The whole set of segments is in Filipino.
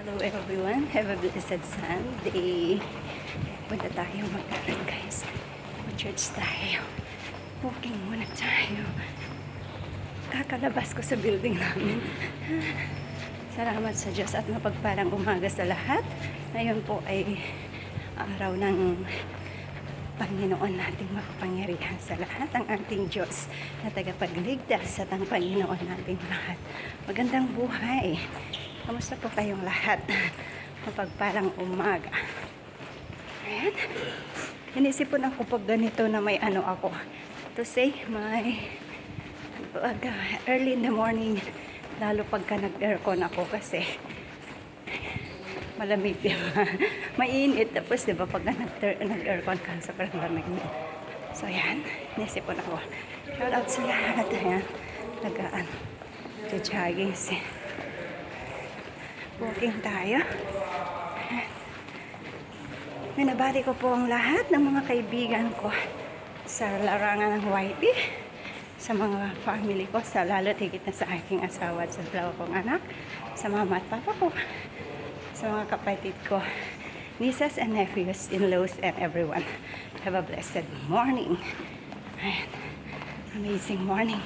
Hello everyone, have a blessed Sunday. Punta tayo mag-aral guys. Mag-church tayo. Walking muna tayo. Kakalabas ko sa building namin. Salamat sa Diyos at mapagpalang umaga sa lahat. Ngayon po ay araw ng Panginoon nating makapangyarihan sa lahat, ang ating Diyos na tagapagligtas at ang Panginoon nating lahat. Magandang buhay. Kamusta po kayong lahat? Mapagpalang umaga. Ayan. Inisipon ako pag ganito na may ano ako. To say, may early in the morning, lalo pagka nag-aircon ako kasi malamig, diba? Mainit. Tapos, diba, pag nag-aircon ka, sobrang lamig. So, ayan. Inisipon ako. Shout out sa lahat. Ayan. Nagaan. Jogging. Walking tayo. Minabati ko po ang lahat ng mga kaibigan ko sa larangan ng YT, sa mga family ko, sa lalo tigit na sa aking asawa at sa dalawa kong anak, sa mama at papa ko, sa mga kapatid ko, nieces and nephews, in-laws, and everyone. Have a blessed morning. Ayan. Amazing morning.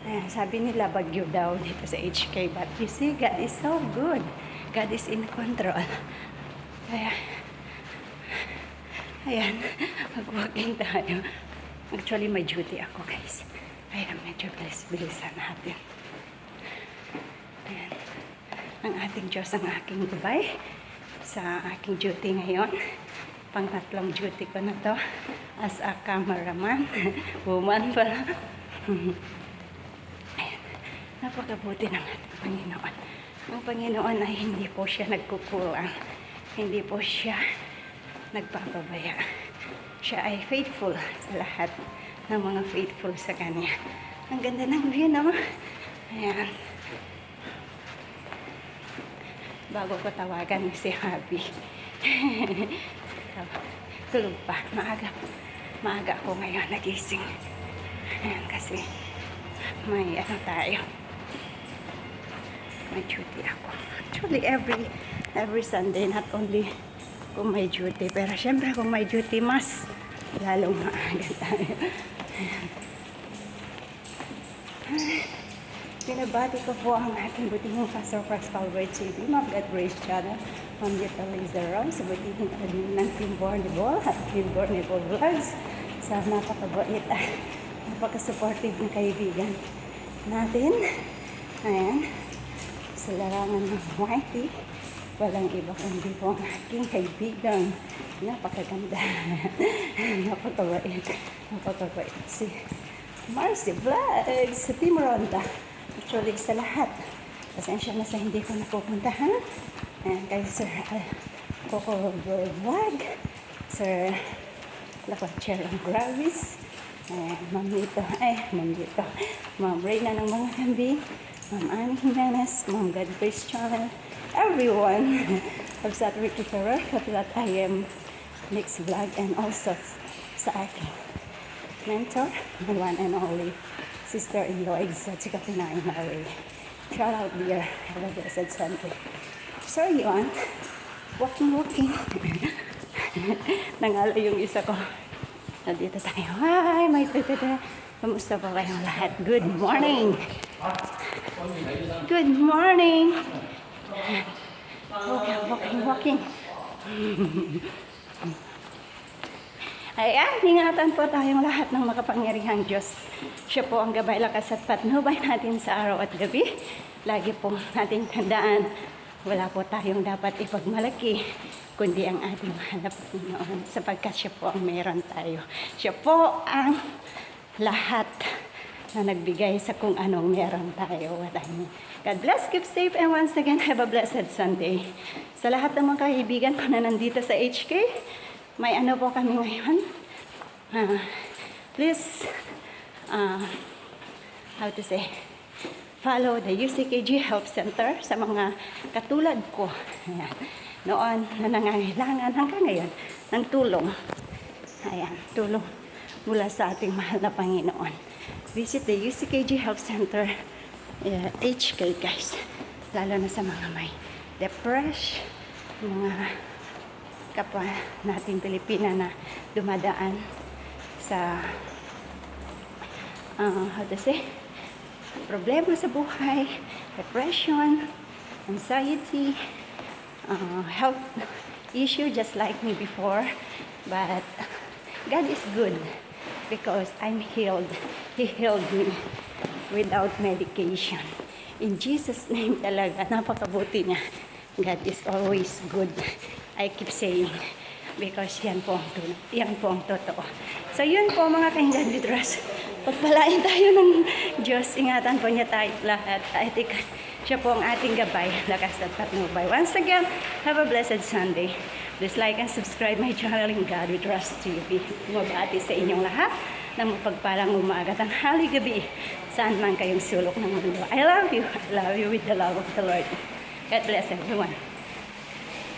Ayan, sabi nila bagyo daw dito sa HK, but you see, God is so good. God is in control. Ayan, mag-walking tayo. Actually, may duty ako, guys. Ayan, medyo bilis-bilisan natin. Ayan. Ang ating Diyos ang aking gabay sa aking duty ngayon. Pangatlong duty ko na to as a cameraman. Woman pala. Napakabuti ng ating Panginoon. Ang Panginoon ay hindi po siya nagkukulang. Hindi po siya nagpapabaya. Siya ay faithful sa lahat ng mga faithful sa Kanya. Ang ganda ng view, no? Ayan. Bago ko tawagan si Happy. Tulog pa. Maaga ako ngayon nagising. Ayan, kasi may ano tayo. May duty ako. Actually, every Sunday, not only kung may duty, pero syempre kung may duty, mas lalong maaga tayo. Pinabati ko po ang ating butihing Pastor Prax Calvary TV, Ma'am God Grace Channel, Ma'am Yeta Liza Ram, sa butihing admin ng Team Bornable at Team Bornable Vlogs, sa napakabait at napaka-supportive na kaibigan natin. Ayan. Sa larangan ng YT, walang iba kundi po ang aking kaibigan. Napakaganda. Napakabait. Napakabait si Marcy Vlogs sa Team Ronda. Actually, sa lahat. Pasensya na sa hindi ko napupuntahan. Ayan, kay Sir Coco Vlog, Sir Lacocher ang Gravis, Ma'am Reyna ng mga kambing, Ma'am Annie Jimenez, Ma'am God Grace Channel, everyone of Saturday Terror, that I am Nick's Vlog, and also sa aking mentor, the one and only sister-in-law, Exotica Pinain Mary. Shout out dear, have a blessed Sunday. So yun, walking. Nangala yung isa ko. Nandito tayo. Hi, my tita. Kamusta po kayong lahat? Good morning. Good morning. Walking. Ayan, ingatan po tayong lahat ng makapangyarihang Diyos. Siya po ang gabay, lakas at patnubay natin sa araw at gabi. Lagi po natin tandaan, wala po tayong dapat ipagmalaki, kundi ang ating mahal na Panginoon, sapagkat siya po ang meron tayo. Siya po ang lahat na nagbigay sa kung anong meron tayo. God bless, keep safe, and once again, have a blessed Sunday. Sa lahat ng mga kaibigan ko na nandito sa HK, may ano po kami ngayon. Please, how to say, follow the UCKG Help Center sa mga katulad ko. Ayan. Noon na nangangailangan hanggang ngayon ng tulong. Ayan, tulong mula sa ating mahal na Panginoon. Visit the UCKG Health Center HK, guys. Lalo na sa mga may depressed, mga kapwa nating Pilipina na dumadaan sa how to say, problema sa buhay, depression, anxiety, health issue just like me before. But God is good because I'm healed. He healed me without medication. In Jesus' name talaga, napakabuti niya. God is always good. I keep saying because yan po ang totoo. So yun po mga ka-Godly-Trust. Pagpalain tayo ng Diyos, ingatan po niya tayo lahat. I think siya po ang ating gabay, lakas at patnubay. Once again, have a blessed Sunday. Please like and subscribe my channel in God-We-Trust TV. Bumabati sa inyong lahat ng mapagpalang umaga, tanghali, gabi, saan man kayong sulok ng mundo. I love you with the love of the Lord. God bless everyone.